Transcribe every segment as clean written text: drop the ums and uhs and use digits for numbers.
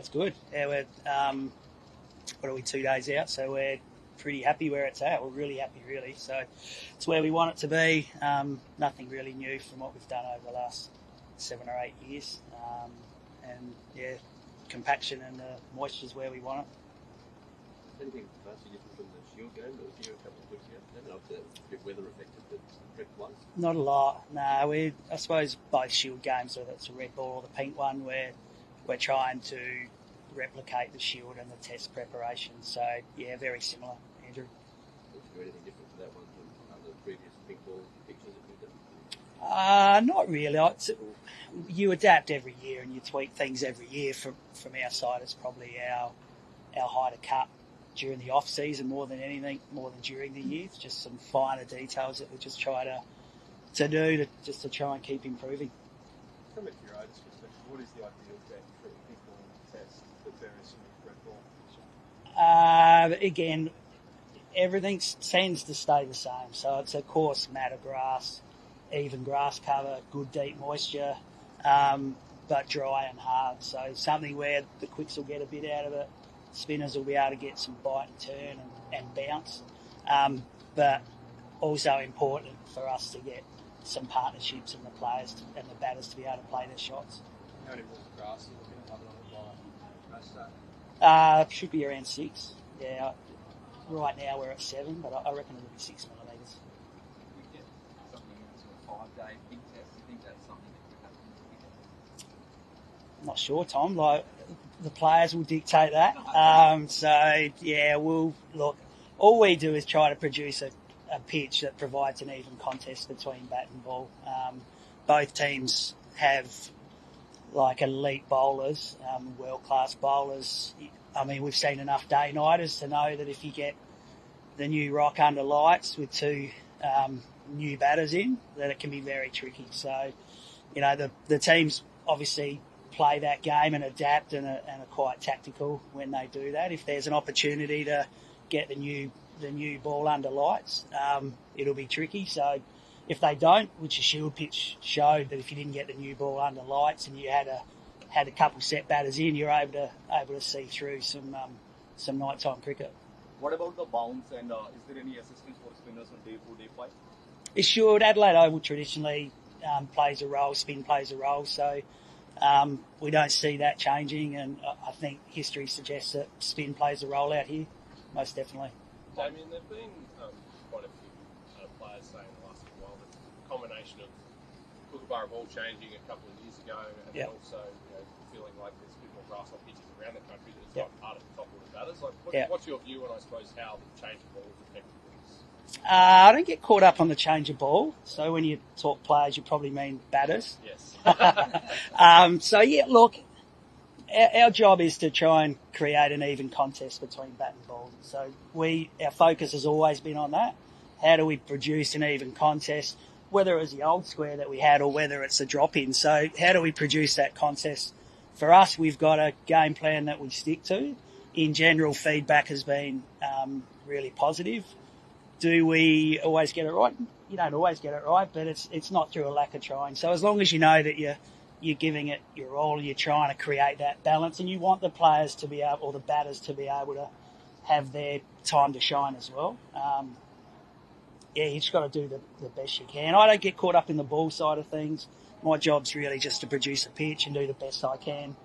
it's good. Yeah, we're what are we, 2 days out? So we're pretty happy where it's at. We're really happy, really. So it's where we want it to be. Nothing really new from what we've done over the last 7 or 8 years. And yeah, compaction and the moisture is where we want it. Anything vastly different from the Shield game that was here a couple of weeks ago? I don't know if the bit weather affected the red ones. Not a lot. No, I suppose both Shield games, whether it's a red ball or the pink one, we're trying to replicate the Shield and the Test preparation. So yeah, very similar, Andrew. Is there anything different to that one from the previous pink ball pictures that we've done? Not really. You adapt every year and you tweak things every year. From our side, it's probably our height of cut during the off season more than anything, more than during the year. It's just some finer details that we just try to do to try and keep improving. From a curator's perspective, what is the ideal deck for a pink ball test that varies from a red ball? Again, everything tends to stay the same. So it's a coarse mat of grass, even grass cover, good deep moisture, but dry and hard. So something where the quicks will get a bit out of it. Spinners will be able to get some bite and turn and bounce. But also important for us to get some partnerships and the players and the batters to be able to play their shots. How many balls of grass are you looking at by match day? Should be around 6. Yeah. Right now we're at 7, but I reckon it'll be 6 millimetres. We get something into a 5-day big test. Do you think that's something that could happen in the weekend? Not sure, Tom. Like, the players will dictate that. So yeah, we'll look. All we do is try to produce a pitch that provides an even contest between bat and ball. Both teams have like elite bowlers, world-class bowlers. I mean, we've seen enough day-nighters to know that if you get the new rock under lights with 2 new batters in, that it can be very tricky. So, you know, the teams obviously play that game and adapt and are quite tactical when they do that. If there's an opportunity to get the new ball under lights, it'll be tricky. So if they don't, which the Shield pitch showed that if you didn't get the new ball under lights and you had a couple set batters in, you're able to see through some nighttime cricket. What about the bounce and is there any assistance for spinners on day 4, day 5? It should. Adelaide Oval traditionally plays a role, spin plays a role, so we don't see that changing, and I think history suggests that spin plays a role out here, most definitely. Damien, there have been quite a few players saying in the last while that the combination of Kookaburra ball changing a couple of years ago and then also feeling like there's a bit more grass on pitches around the country that it's gotten harder to top all the batters. Like, what's your view on, I suppose, how the change of ball has affected things? I don't get caught up on the change of ball. So when you talk players, you probably mean batters. Yes. So yeah, look, our job is to try and create an even contest between bat and ball. So our focus has always been on that. How do we produce an even contest, whether it was the old square that we had or whether it's a drop-in. So how do we produce that contest? For us, we've got a game plan that we stick to. In general, feedback has been really positive. Do we always get it right? You don't always get it right, but it's not through a lack of trying. So as long as you know that you're giving it your all, you're trying to create that balance, and you want the players to be able, or the batters to be able to have their time to shine as well. You just got to do the best you can. I don't get caught up in the ball side of things. My job's really just to produce a pitch and do the best I can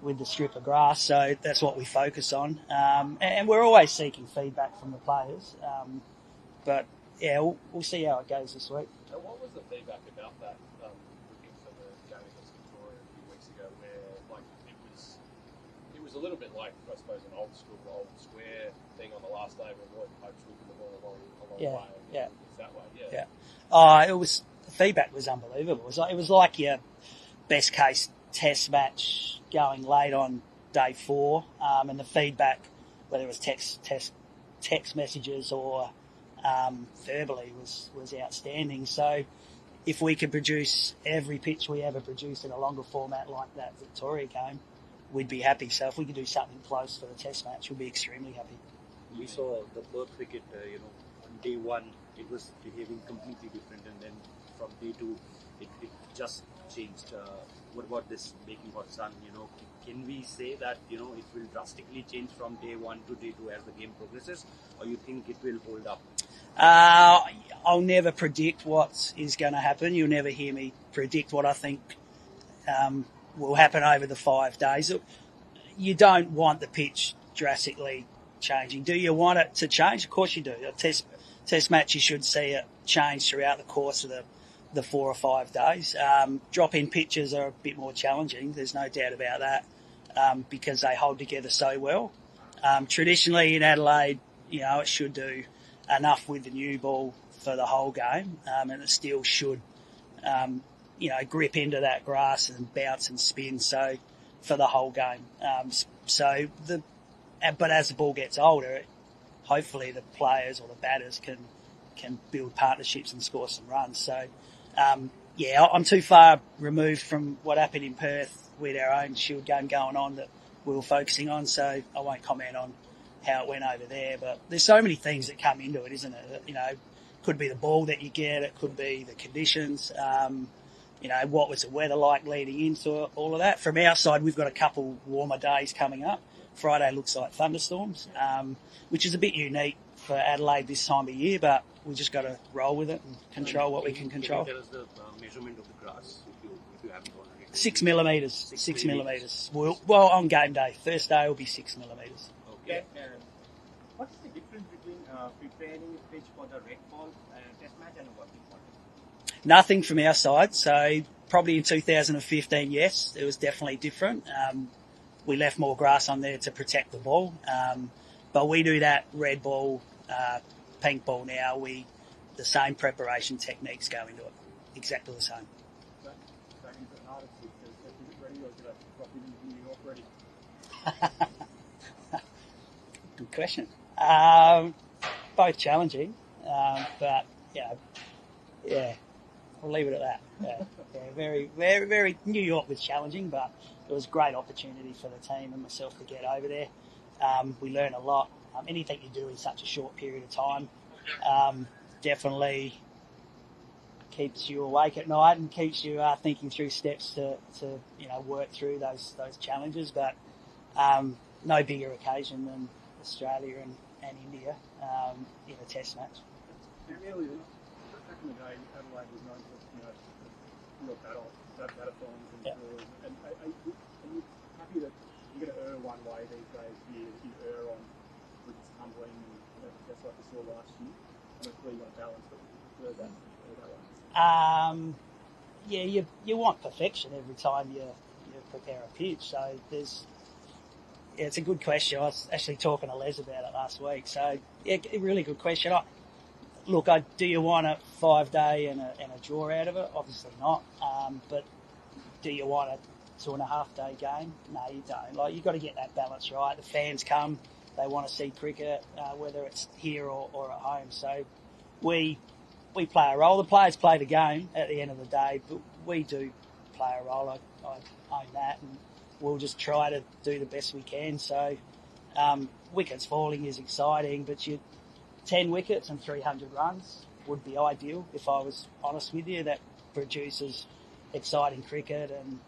with the strip of grass. So that's what we focus on. And we're always seeking feedback from the players. But yeah, we'll see how it goes this week. And what was the feedback about that looking for the game against Victoria a few weeks ago, where like it was a little bit like, I suppose, an old school, old square thing on the last day where Lloyd Pope's whipping the ball a long way. Yeah. It's that way. Yeah. The feedback was unbelievable. It was like your best case test match going late on day 4, and the feedback, whether it was text messages or verbally, was outstanding. So if we could produce every pitch we ever produced in a longer format like that Victoria game, we'd be happy. So if we could do something close for the test match, we'd be extremely happy. We saw the Perth wicket, on day 1 it was behaving completely different, and then from day 2 it just changed. What about this baking hot sun? Can we say that it will drastically change from day one to day two as the game progresses, or you think it will hold up? I'll never predict what is going to happen. You'll never hear me predict what I think will happen over the 5 days. You don't want the pitch drastically changing. Do you want it to change? Of course you do. A test match, you should see it change throughout the course of the 4 or 5 days. Drop-in pitches are a bit more challenging. There's no doubt about that, because they hold together so well. Traditionally in Adelaide, it should do enough with the new ball for the whole game, and it still should, grip into that grass and bounce and spin. So for the whole game. But as the ball gets older, hopefully the players or the batters can build partnerships and score some runs. So, I'm too far removed from what happened in Perth with our own Shield game going on that we were focusing on, so I won't comment on how it went over there. But there's so many things that come into it, isn't it? It could be the ball that you get, it could be the conditions, what was the weather like leading into it, all of that. From our side, we've got a couple warmer days coming up. Friday looks like thunderstorms, which is a bit unique for Adelaide this time of year, but we just got to roll with it and control what we can control. Can you tell us the measurement of the grass, if you haven't already? 6 millimetres. 6 millimetres. Well, on game day. First day will be 6 millimetres. Okay. What is the difference between preparing a pitch for the red ball test match and a working ball? Nothing from our side. So probably in 2015, yes, it was definitely different. We left more grass on there to protect the ball. But we do that red ball, pink ball now. The same preparation techniques go into it. Exactly the same. Good question. Both challenging, but we'll leave it at that. Very, very, very. New York was challenging, but it was a great opportunity for the team and myself to get over there. We learn a lot. Anything you do in such a short period of time definitely keeps you awake at night and keeps you thinking through steps to work through those challenges. But no bigger occasion than Australia and India in a test match. Back in the day, Adelaide was known for real battlefields and drills. And are you happy that you're going to err one way these days? You err on with tumbling, and that's like we saw last year. I'm not sure you want balance, but that way. You want perfection every time you prepare a pitch. So it's a good question. I was actually talking to Les about it last week. So a really good question. Do you want a 5-day and a draw out of it? Obviously not. But do you want a 2.5-day game? No, you don't. You've got to get that balance right. The fans come, they want to see cricket, whether it's here or at home. So we play a role. The players play the game at the end of the day, but we do play a role. I own that, and we'll just try to do the best we can. So wickets falling is exciting, but 10 wickets and 300 runs would be ideal, if I was honest with you. That produces exciting cricket and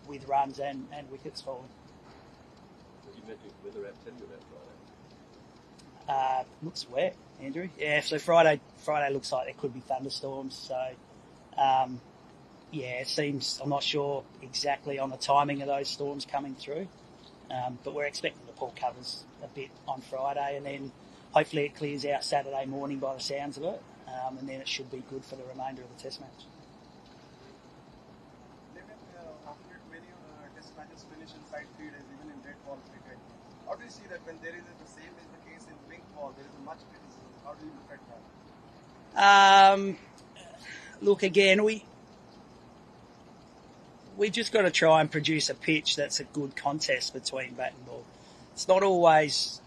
with runs and wickets falling. You mentioned weather app, tell me about Friday. Looks wet, Andrew. Yeah, so Friday looks like there could be thunderstorms. So, it seems, I'm not sure exactly on the timing of those storms coming through, but we're expecting the pull covers a bit on Friday, and then hopefully it clears out Saturday morning by the sounds of it, and then it should be good for the remainder of the test match. After many test matches finish inside 3 days, even in red ball cricket, how do you see that when there is the same is the case in pink ball, there is a much criticism? How do you look at that? Look, again, we just got to try and produce a pitch that's a good contest between bat and ball. It's not always.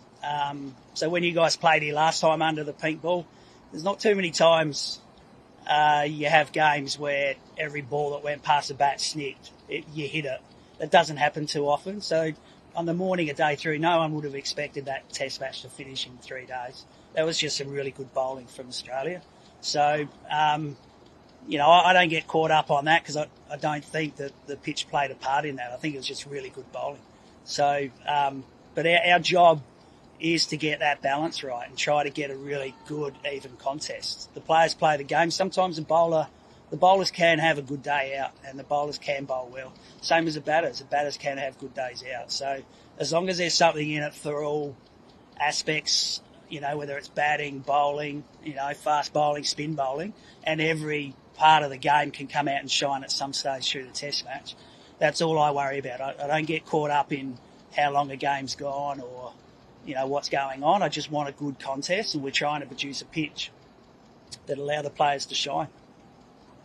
So when you guys played here last time under the pink ball, there's not too many times you have games where every ball that went past the bat snicked. You hit it. That doesn't happen too often. So on the morning of day 3, no one would have expected that test match to finish in 3 days. That was just some really good bowling from Australia. So, I don't get caught up on that because I don't think that the pitch played a part in that. I think it was just really good bowling. So, but our job is to get that balance right and try to get a really good, even contest. The players play the game. Sometimes the bowlers can have a good day out and the bowlers can bowl well. Same as the batters. The batters can have good days out. So as long as there's something in it for all aspects, whether it's batting, bowling, fast bowling, spin bowling, and every part of the game can come out and shine at some stage through the test match. That's all I worry about. I don't get caught up in how long a game's gone or, what's going on. I just want a good contest, and we're trying to produce a pitch that allow the players to shine.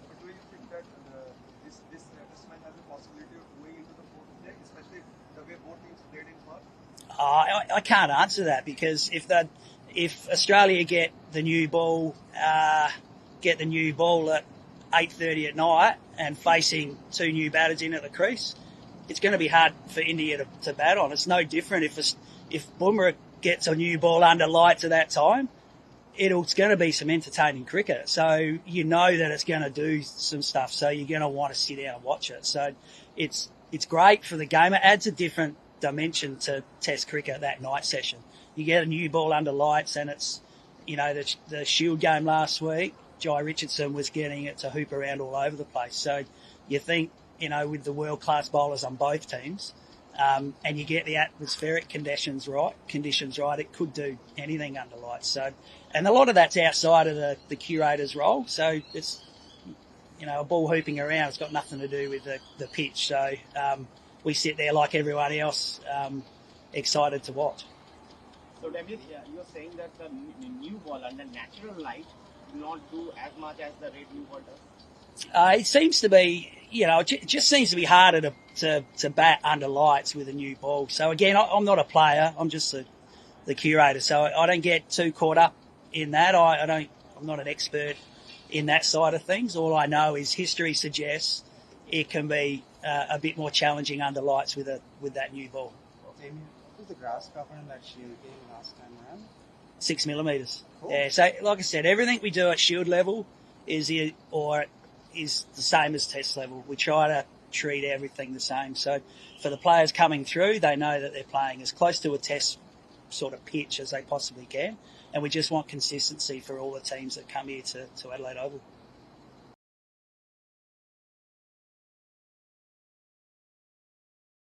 But do you think that this test match has a possibility of going into the fourth day, especially the way both teams played in Perth? I can't answer that because if Australia get the new ball at 8:30 at night and facing two new batters in at the crease, it's going to be hard for India to bat on. It's no different if Bumrah gets a new ball under lights at that time. It's going to be some entertaining cricket. So that it's going to do some stuff. So you're going to want to sit down and watch it. So it's great for the game. It adds a different dimension to Test cricket, that night session. You get a new ball under lights, and it's, the Shield game last week, Jai Richardson was getting it to hoop around all over the place. So you think, with the world-class bowlers on both teams, and you get the atmospheric conditions right, it could do anything under lights. So, and a lot of that's outside of the curator's role. So it's, a ball hooping around. It's got nothing to do with the pitch. So we sit there like everyone else, excited to watch. So, David, you're saying that the new ball under natural light will not do as much as the red new ball does? It seems to be, it just seems to be harder to bat under lights with a new ball. So again, I'm not a player. I'm just the curator. So I don't get too caught up in that. I'm not an expert in that side of things. All I know is history suggests it can be a bit more challenging under lights with that new ball. Jamie, what was the grass cover in that Shield game last time around? 6 millimetres. Cool. Yeah. So like I said, everything we do at Shield level is the same as Test level. We try to treat everything the same. So for the players coming through, they know that they're playing as close to a Test sort of pitch as they possibly can. And we just want consistency for all the teams that come here to Adelaide Oval.